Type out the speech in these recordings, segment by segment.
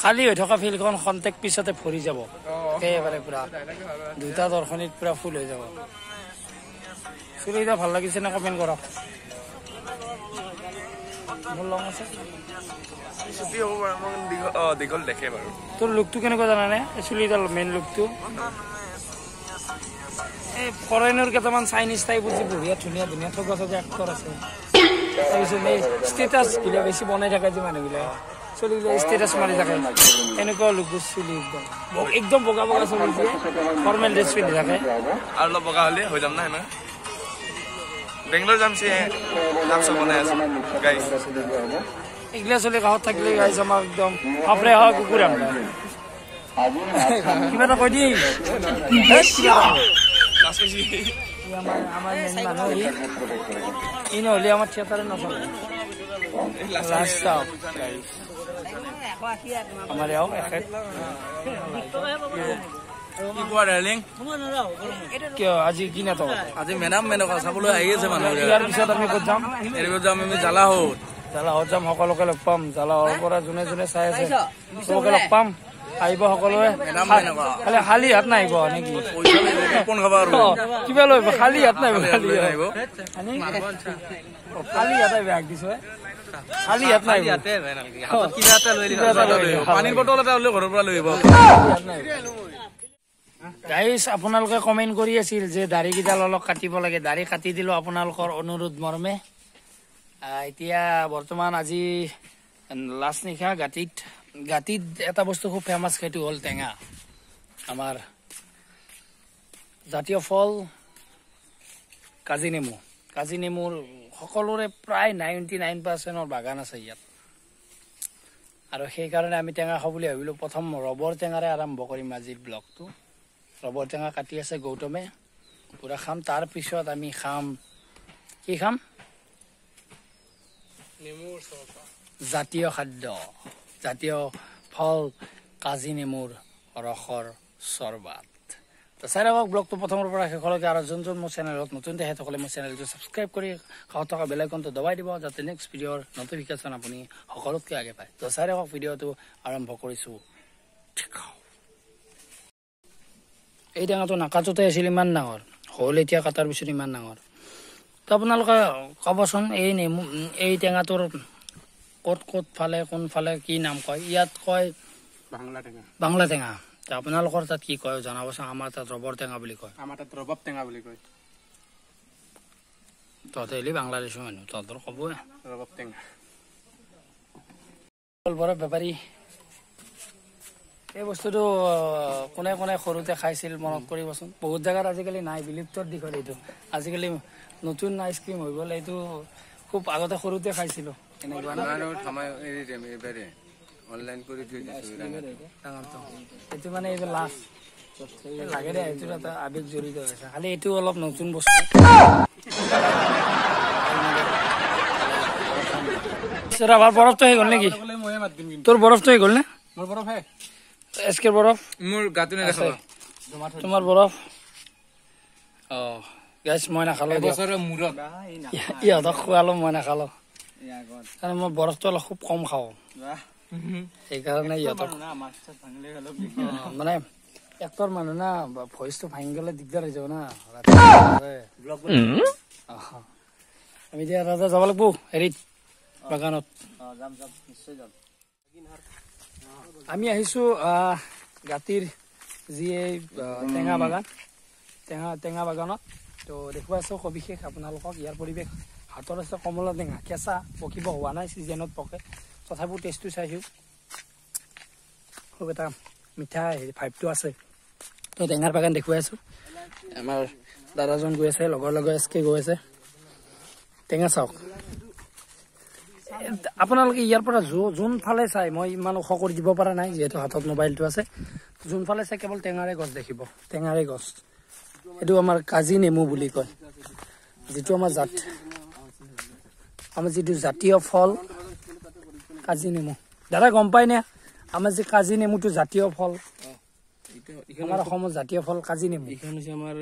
খালী হৈ থকা ফিল্ডখন খন্তেক পিছতে ভৰি যাব একেবাৰে পুৰা দুটা দৰ্শনীত পুৰা ফুল হৈ যাব চুলিকেইটা ভাল লাগিছে নে কমেণ্ট কৰক মোৰ লং আছে দীঘল দেখে বাৰু তোৰ লুকটো কেনেকুৱা জানানে চুলিডাল মেইন লুকটো এই ফৰেনৰ কেইটামান চাইনিজ টাইপ বুজি বঢ়িয়া ধুনীয়া ধুনীয়া থকা থকা এক্টৰ আছে তাৰপিছত এই ষ্টেটাছ বিলাক বেছি বনাই থাকে যে মানুহবিলাক চুলিবিলাক ষ্টেটাছ মাৰি থাকে এনেকুৱা লুক চুলি একদম বগা বগা চুলি দিয়ে ফৰ্মেল ড্ৰেছ পিন্ধি থাকে আৰু অলপ বগা হ'লে হৈ যাম না হেনা বেংগলোৰ যাম চি নাম চব বনাই আছে গাইছ এইগিলা চলি গাঁৱত থাকিলে গাইছ আমাক একদম সাপৰে হয় কুকুৰ কিবা এটা কৈ দি আমাৰ মানুহ ই নহ'লে আমাৰ থিয়েটাৰে নচলে আমাৰ ইয়াও এখেত কিয় আজি কি নাটক আজি মেডাম মেনকা চাবলৈ আহি আছে মানুহ ইয়াৰ পিছত আমি ক'ত যাম যাম আমি জালাহত যাম সকলোকে লগ পাম জালাহৰ পৰা যোনে যোনে চাই আছে চবকে লগ পাম আহিব সকলোৱে খালি খালী হাত নাহিব নেকি কিবা লৈ খালী হাত নাহিব খালী হাত বেগ দিছো খালী হাত নাহিব পানীৰ বটল এটা হ'লেও ঘৰৰ পৰা লৈ আহিব গাইজ আপোনালোকে কমেণ্ট কৰি আছিল যে দাঢ়িকেইডাল অলপ কাটিব লাগে দাঢ়ি কাটি দিলো আপোনালোকৰ অনুৰোধ মৰ্মে এতিয়া বৰ্তমান আজি লাষ্ট নিশা গাঁতিত এটা বস্তু খুব ফেমাছ সেইটো হ'ল টেঙা আমাৰ জাতীয় ফল কাজি নেমুৰ সকলোৰে প্ৰায় 99% বাগান আছে ইয়াত আৰু সেইকাৰণে আমি টেঙা খাওঁ বুলি ভাবিলোঁ প্ৰথম ৰবৰ টেঙাৰে আৰম্ভ কৰিম আজিৰ ব্লগটো ৰবৰ টেঙা কাটি আছে গৌতমে পুৰা খাম তাৰপিছত আমি খাম কি খাম জাতীয় খাদ্য জাতীয় ফল কাজি নেমুৰ ৰসৰ চৰবাত তো চাই ৰাখক ব্লগটো প্ৰথমৰ পৰা শেষলৈকে আৰু যোন মোৰ চেনেলত নতুন তেখেতসকলে মোৰ চেনেলটো ছাবস্ক্ৰাইব কৰি কাষত থকা বেল আইকনটো দবাই দিব যাতে নেক্সট ভিডিঅ'ৰ নটিফিকেশ্যন আপুনি সকলোতকৈ আগে পায় তো চাই ৰাখক ভিডিঅ'টো আৰম্ভ কৰিছোঁ এই টেঙাটো নাকাটোতে আছিল ইমান ডাঙৰ হ'ল এতিয়া কাটাৰ পিছত ইমান ডাঙৰ তো আপোনালোকে ক'বচোন এই টেঙাটোৰ ক'ত ফালে কোনফালে কি নাম কয় ইয়াত কয় বাংলা টেঙা আপোনালোকৰ তাত কি কয় জনাবচোন আমাৰ তাত ৰবৰ টেঙা বুলি কয় আমাৰ তাত ৰবাব টেঙা বুলি কয় তহঁতে এলি বাংলাদেশৰ মানুহ তহঁতৰ ক'বই ৰবাব টেঙা বৰফ বেপাৰী এই বস্তুটো কোনে কোনে সৰুতে খাইছিল মনত কৰিবচোন বহুত জেগাত আজিকালি নাই বিলুপ্তৰ দিশত এইটো আজিকালি নতুন আইচক্ৰীম হৈ গ'ল এইটো খুব আগতে সৰুতে খাইছিলোঁ এইটো মানে এইটো লাষ্ট লাগে দে এইটো এটা আৱেগ জড়িত হৈছে খালি এইটো অলপ নতুন বস্তু আমাৰ বৰফটো হৈ গ'ল নেকি তোৰ বৰফটো হৈ গ'ল নে মোৰ বৰফ হে এচকেৰ বৰফ মোৰ গাটো নেদেখাব তোমাৰ বৰফ গাইছ মই নাখালো ইহঁতক খোৱালো মই নাখালো কাৰণ মই বৰফটো অলপ খুব কম খাওঁ সেইকাৰণে ইহঁতক মানে এক্টৰ মানুহ না ভইচটো ভাঙি গ'লে দিগদাৰ হৈ যাব না আমি এতিয়া ৰাজা যাব লাগিব হেৰিত বাগানত আমি আহিছো গাঁতিৰ যি এই টেঙা বাগানত তো দেখুৱাই আছো সবিশেষ আপোনালোকক ইয়াৰ পৰিৱেশ হাতত আছে কমলা টেঙা কেঁচা পকিব হোৱা নাই ছিজনত পকে তথাপিও টেষ্টটো চাইছোঁ খুব এটা মিঠা ভাইবটো আছে তো টেঙাৰ বাগান দেখুৱাই আছো আমাৰ দাদাজন গৈ আছে লগৰ এচকে গৈ আছে টেঙা চাওক আপোনালোকে ইয়াৰ পৰা যোনফালে চাই মই ইমান ওখ কৰি দিব পৰা নাই যিহেতু হাতত মোবাইলটো আছে যোনফালে চাই কেৱল টেঙাৰে গছ দেখিব টেঙাৰে গছ এইটো আমাৰ কাজি নেমু বুলি কয় যিটো আমাৰ যিটো জাতীয় ফল কাজি নেমু দাদা গম পাই নে আমাৰ যে কাজি নেমুটো জাতীয় ফল আমাৰ অসমৰ জাতীয় ফল কাজি নেমু এইখন হৈছে আমাৰ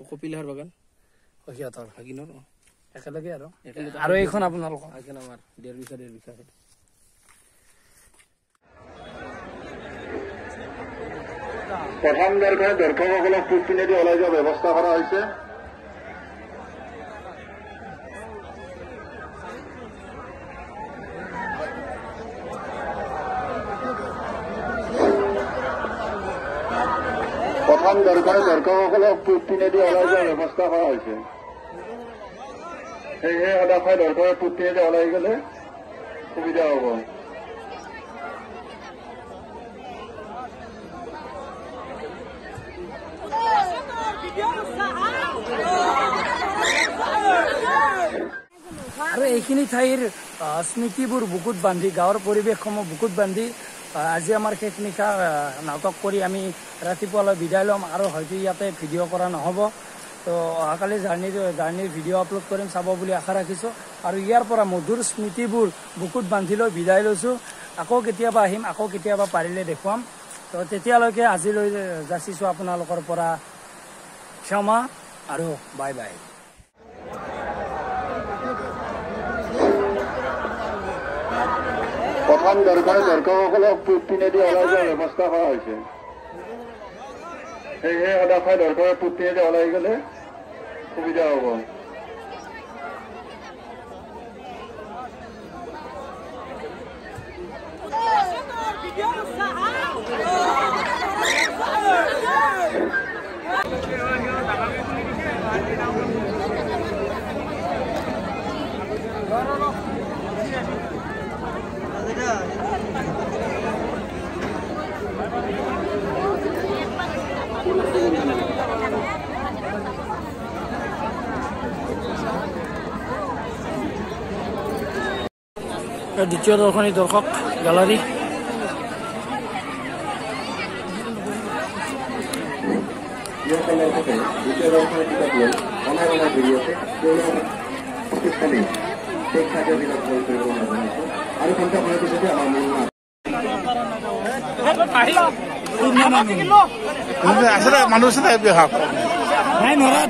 কপিলাহাৰ বাগান সিহঁতৰ ভাগিনৰ একেলগে আৰু এইখন আপোনালোকৰ এইখন আমাৰ 1.5 বিঘা প্ৰথম দৰ্শনে দৰ্শকসকলক পিছপিনেদি ওলাই যোৱাৰ ব্যৱস্থা কৰা হৈছে। প্ৰথম দৰ্শনে দৰ্শকসকলক পিছপিনেদি ওলাই যোৱাৰ ব্যৱস্থা কৰা হৈছে। সেয়েহে সদায় দৰ্শকে পিছপিনেদি ওলাই গ'লে সুবিধা হ'ব। আৰু এইখিনি ঠাইৰ স্মৃতিবোৰ বুকুত বান্ধি গাঁৱৰ পৰিৱেশসমূহ বুকুত বান্ধি আজি আমাৰ শেষ নিশা নাটক কৰি আমি ৰাতিপুৱালৈ বিদায় ল'ম আৰু হয়তো ইয়াতে ভিডিঅ' কৰা নহ'ব। তো অহাকালি জাৰ্ণিৰ ভিডিঅ' আপলোড কৰিম, চাব বুলি আশা ৰাখিছোঁ। আৰু ইয়াৰ পৰা মধুৰ স্মৃতিবোৰ বুকুত বান্ধি লৈ বিদায় লৈছোঁ। আকৌ কেতিয়াবা আহিম, আকৌ কেতিয়াবা পাৰিলে দেখুৱাম। তো তেতিয়ালৈকে আজিলৈ যাচিছোঁ আপোনালোকৰ পৰা ক্ষমা আৰু বাই বাই। প্ৰথম দৰ্শনে দৰ্শকসকলক পিছপিনেদি ওলাই যোৱাৰ ব্যৱস্থা কৰা হৈছে। সেয়েহে সদায় দৰ্শকে পিছপিনেদি ওলাই গ'লে সুবিধা হ'ব। দ্বিতীয় দৰ্শনী দৰ্শক গেলাৰী আসলে মানুষ নাই নৰা